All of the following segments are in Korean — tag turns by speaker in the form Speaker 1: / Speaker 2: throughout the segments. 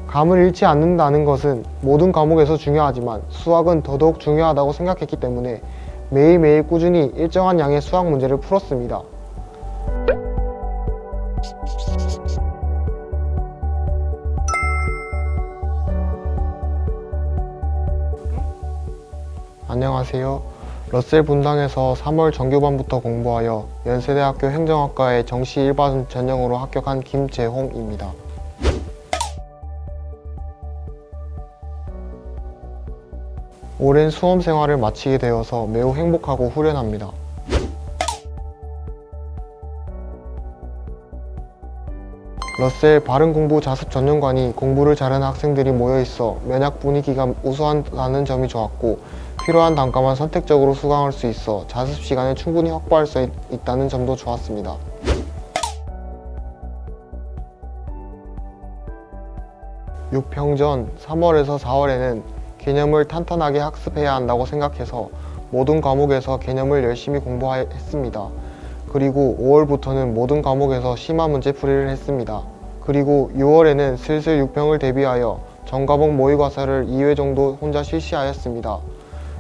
Speaker 1: 감을 잃지 않는다는 것은 모든 과목에서 중요하지만 수학은 더더욱 중요하다고 생각했기 때문에 매일매일 꾸준히 일정한 양의 수학 문제를 풀었습니다. 안녕하세요. 러셀 분당에서 3월 정규반부터 공부하여 연세대학교 행정학과에 정시 일반 전형으로 합격한 김재홍입니다. 오랜 수험 생활을 마치게 되어서 매우 행복하고 후련합니다. 러셀 바른공부 자습 전용관이 공부를 잘하는 학생들이 모여있어 면학 분위기가 우수하다는 점이 좋았고, 필요한 단과만 선택적으로 수강할 수 있어 자습 시간을 충분히 확보할 수 있다는 점도 좋았습니다. 육평 전 3월에서 4월에는 개념을 탄탄하게 학습해야 한다고 생각해서 모든 과목에서 개념을 열심히 공부했습니다. 그리고 5월부터는 모든 과목에서 심화 문제 풀이를 했습니다. 그리고 6월에는 슬슬 6평을 대비하여 전과목 모의고사를 2회 정도 혼자 실시하였습니다.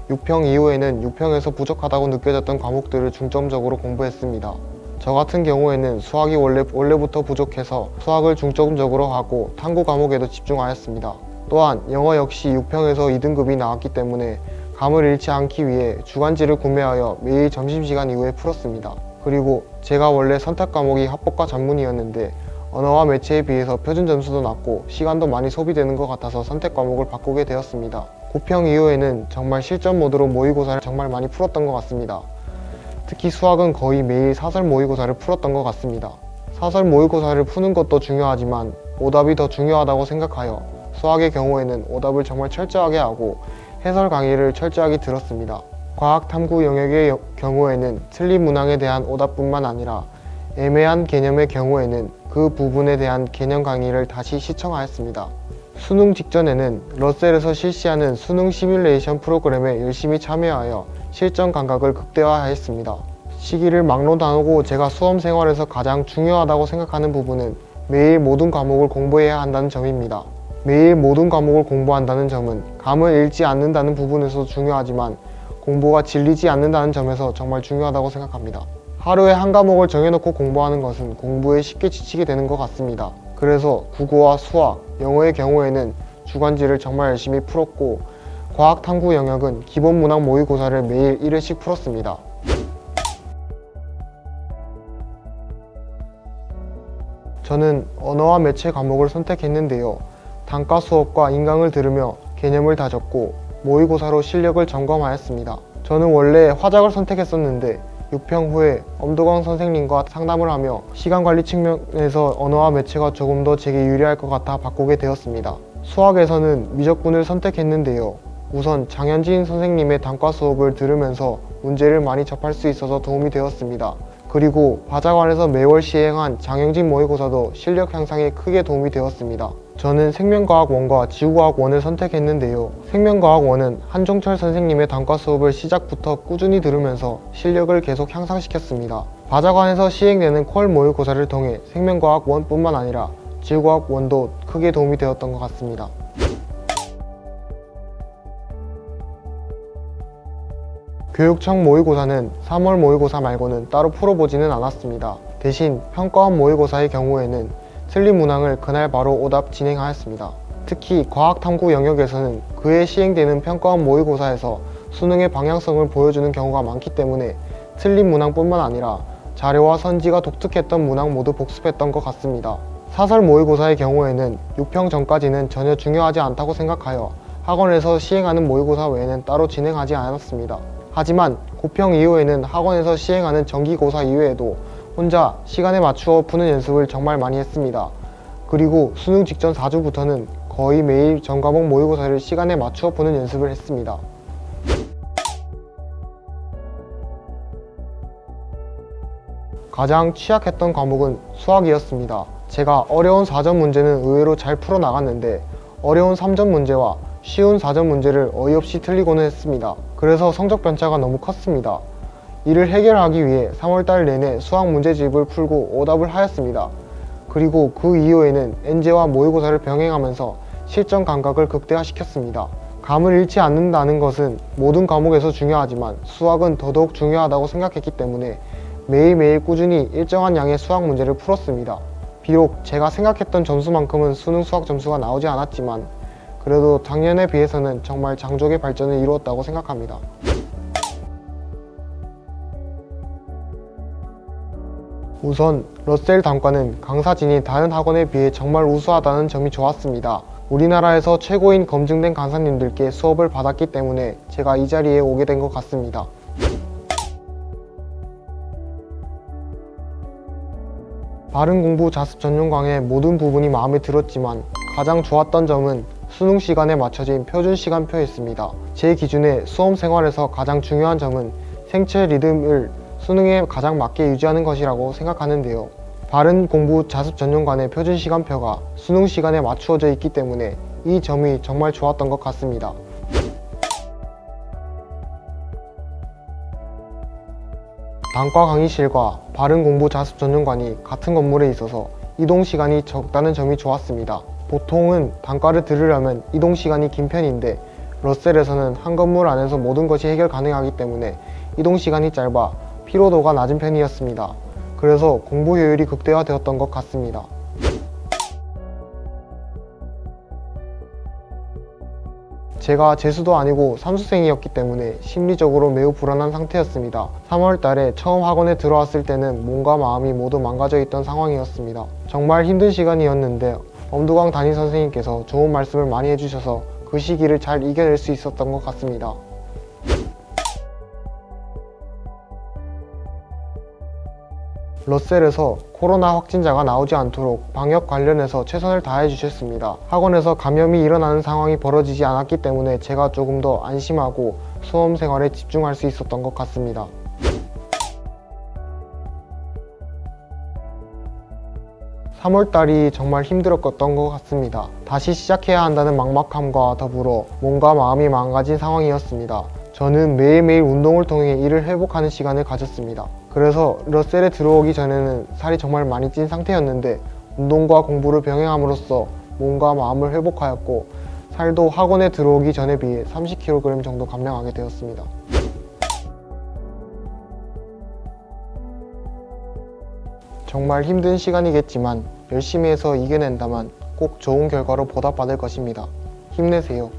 Speaker 1: 6평 이후에는 6평에서 부족하다고 느껴졌던 과목들을 중점적으로 공부했습니다. 저 같은 경우에는 수학이 원래부터 부족해서 수학을 중점적으로 하고 탐구 과목에도 집중하였습니다. 또한 영어 역시 6평에서 2등급이 나왔기 때문에 감을 잃지 않기 위해 주간지를 구매하여 매일 점심시간 이후에 풀었습니다. 그리고 제가 원래 선택 과목이 합법과 전문이었는데 언어와 매체에 비해서 표준 점수도 낮고 시간도 많이 소비되는 것 같아서 선택 과목을 바꾸게 되었습니다. 9평 이후에는 정말 실전 모드로 모의고사를 정말 많이 풀었던 것 같습니다. 특히 수학은 거의 매일 사설 모의고사를 풀었던 것 같습니다. 사설 모의고사를 푸는 것도 중요하지만 오답이 더 중요하다고 생각하여 수학의 경우에는 오답을 정말 철저하게 하고 해설 강의를 철저하게 들었습니다. 과학 탐구 영역의 경우에는 틀린 문항에 대한 오답뿐만 아니라 애매한 개념의 경우에는 그 부분에 대한 개념 강의를 다시 시청하였습니다. 수능 직전에는 러셀에서 실시하는 수능 시뮬레이션 프로그램에 열심히 참여하여 실전 감각을 극대화하였습니다. 시기를 막론 나누고 제가 수험 생활에서 가장 중요하다고 생각하는 부분은 매일 모든 과목을 공부해야 한다는 점입니다. 매일 모든 과목을 공부한다는 점은 감을 잃지 않는다는 부분에서도 중요하지만 공부가 질리지 않는다는 점에서 정말 중요하다고 생각합니다. 하루에 한 과목을 정해놓고 공부하는 것은 공부에 쉽게 지치게 되는 것 같습니다. 그래서 국어와 수학, 영어의 경우에는 주간지를 정말 열심히 풀었고 과학 탐구 영역은 기본 문항 모의고사를 매일 1회씩 풀었습니다. 저는 언어와 매체 과목을 선택했는데요. 단과 수업과 인강을 들으며 개념을 다졌고 모의고사로 실력을 점검하였습니다. 저는 원래 화작을 선택했었는데 6평 후에 엄도광 선생님과 상담을 하며 시간관리 측면에서 언어와 매체가 조금 더 제게 유리할 것 같아 바꾸게 되었습니다. 수학에서는 미적분을 선택했는데요. 우선 장현진 선생님의 단과 수업을 들으면서 문제를 많이 접할 수 있어서 도움이 되었습니다. 그리고 바자관에서 매월 시행한 장영진 모의고사도 실력 향상에 크게 도움이 되었습니다. 저는 생명과학 1과 지구과학 1을 선택했는데요. 생명과학 1은 한종철 선생님의 단과 수업을 시작부터 꾸준히 들으면서 실력을 계속 향상시켰습니다. 바자관에서 시행되는 퀄 모의고사를 통해 생명과학 1뿐만 아니라 지구과학 1도 크게 도움이 되었던 것 같습니다. 교육청 모의고사는 3월 모의고사 말고는 따로 풀어보지는 않았습니다. 대신 평가원 모의고사의 경우에는 틀린 문항을 그날 바로 오답 진행하였습니다. 특히 과학탐구 영역에서는 그해 시행되는 평가원 모의고사에서 수능의 방향성을 보여주는 경우가 많기 때문에 틀린 문항뿐만 아니라 자료와 선지가 독특했던 문항 모두 복습했던 것 같습니다. 사설 모의고사의 경우에는 6평 전까지는 전혀 중요하지 않다고 생각하여 학원에서 시행하는 모의고사 외에는 따로 진행하지 않았습니다. 하지만 9평 이후에는 학원에서 시행하는 정기고사 이외에도 혼자 시간에 맞추어 푸는 연습을 정말 많이 했습니다. 그리고 수능 직전 4주부터는 거의 매일 전과목 모의고사를 시간에 맞추어 푸는 연습을 했습니다. 가장 취약했던 과목은 수학이었습니다. 제가 어려운 4점 문제는 의외로 잘 풀어나갔는데 어려운 3점 문제와 쉬운 4점 문제를 어이없이 틀리고는 했습니다. 그래서 성적 편차가 너무 컸습니다. 이를 해결하기 위해 3월달 내내 수학 문제집을 풀고 오답을 하였습니다. 그리고 그 이후에는 엔제와 모의고사를 병행하면서 실전 감각을 극대화시켰습니다. 감을 잃지 않는다는 것은 모든 과목에서 중요하지만 수학은 더더욱 중요하다고 생각했기 때문에 매일매일 꾸준히 일정한 양의 수학 문제를 풀었습니다. 비록 제가 생각했던 점수만큼은 수능 수학 점수가 나오지 않았지만 그래도 작년에 비해서는 정말 장족의 발전을 이루었다고 생각합니다. 우선 러셀 단과는 강사진이 다른 학원에 비해 정말 우수하다는 점이 좋았습니다. 우리나라에서 최고인 검증된 강사님들께 수업을 받았기 때문에 제가 이 자리에 오게 된 것 같습니다. 바른공부 자습 전용강의 모든 부분이 마음에 들었지만 가장 좋았던 점은 수능 시간에 맞춰진 표준 시간표였습니다. 제 기준에 수험 생활에서 가장 중요한 점은 생체 리듬을 수능에 가장 맞게 유지하는 것이라고 생각하는데요. 바른공부 자습 전용관의 표준 시간표가 수능 시간에 맞추어져 있기 때문에 이 점이 정말 좋았던 것 같습니다. 단과 강의실과 바른공부 자습 전용관이 같은 건물에 있어서 이동 시간이 적다는 점이 좋았습니다. 보통은 단과를 들으려면 이동 시간이 긴 편인데 러셀에서는 한 건물 안에서 모든 것이 해결 가능하기 때문에 이동 시간이 짧아 피로도가 낮은 편이었습니다. 그래서 공부 효율이 극대화되었던 것 같습니다. 제가 재수도 아니고 삼수생이었기 때문에 심리적으로 매우 불안한 상태였습니다. 3월 달에 처음 학원에 들어왔을 때는 몸과 마음이 모두 망가져 있던 상황이었습니다. 정말 힘든 시간이었는데 엄두광 담임 선생님께서 좋은 말씀을 많이 해주셔서 그 시기를 잘 이겨낼 수 있었던 것 같습니다. 러셀에서 코로나 확진자가 나오지 않도록 방역 관련해서 최선을 다해 주셨습니다. 학원에서 감염이 일어나는 상황이 벌어지지 않았기 때문에 제가 조금 더 안심하고 수험 생활에 집중할 수 있었던 것 같습니다. (3월달이) 정말 힘들었던 것 같습니다. 다시 시작해야 한다는 막막함과 더불어 몸과 마음이 망가진 상황이었습니다. 저는 매일매일 운동을 통해 이를 회복하는 시간을 가졌습니다. 그래서 러셀에 들어오기 전에는 살이 정말 많이 찐 상태였는데 운동과 공부를 병행함으로써 몸과 마음을 회복하였고 살도 학원에 들어오기 전에 비해 30kg 정도 감량하게 되었습니다. 정말 힘든 시간이겠지만 열심히 해서 이겨낸다면 꼭 좋은 결과로 보답받을 것입니다. 힘내세요.